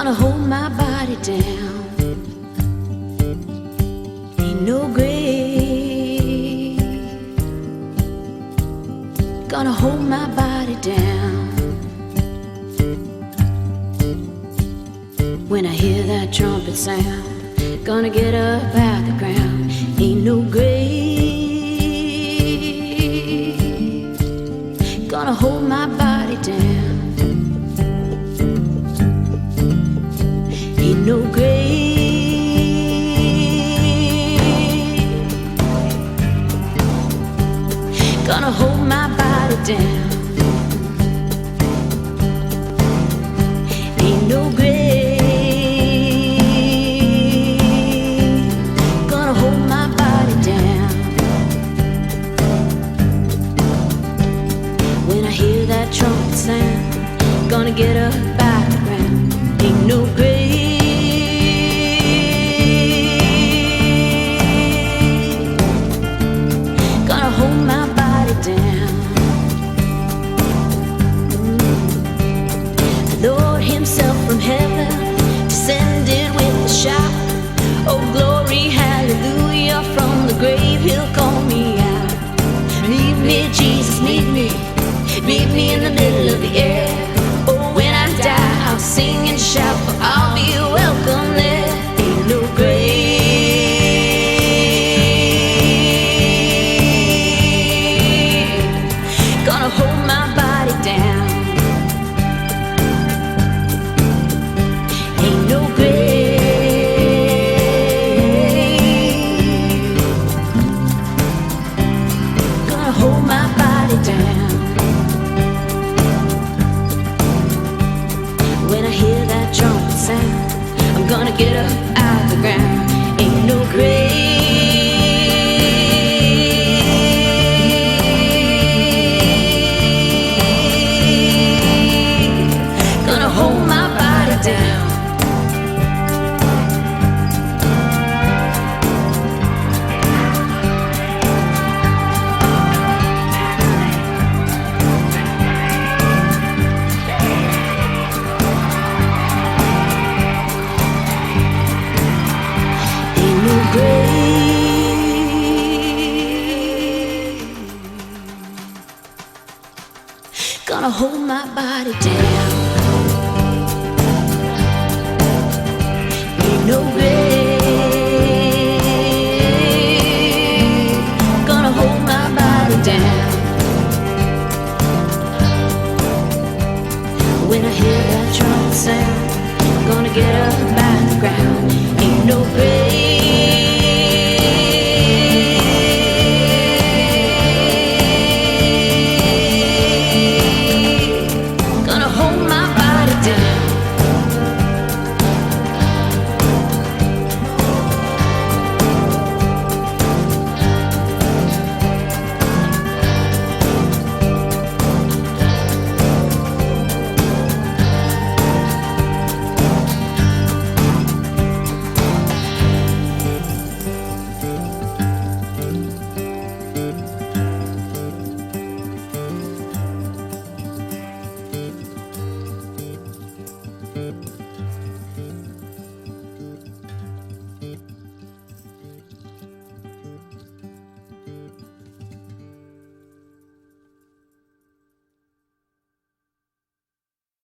Gonna hold my body down. Ain't no grave gonna hold my body down. When I hear that trumpet sound, gonna get up out the ground. Ain't no grave gonna hold my body down. Ain't no grave gonna hold my body down. Ain't no grave gonna hold my body down. When I hear that trumpet sound, gonna get up out the ground. Ain't no grave gonna hold my body down. The Lord himself from heaven descended with a shout. Oh glory, hallelujah, from the grave he'll call me out. Meet me, Jesus, meet me in the middle of the air. Oh, when I die I'll sing and shout, for I'll be welcome there. Ain't no grave gonna hold my body down. Ain't no grave gonna hold my body down. When I hear that trumpet sound, I'm gonna get up out of the ground. Ain't no grave gonna hold my body down. Gonna hold my body down. Ain't no grave gonna hold my body down. When I hear that trumpet sound, gonna get up out the ground. Ain't no grave you.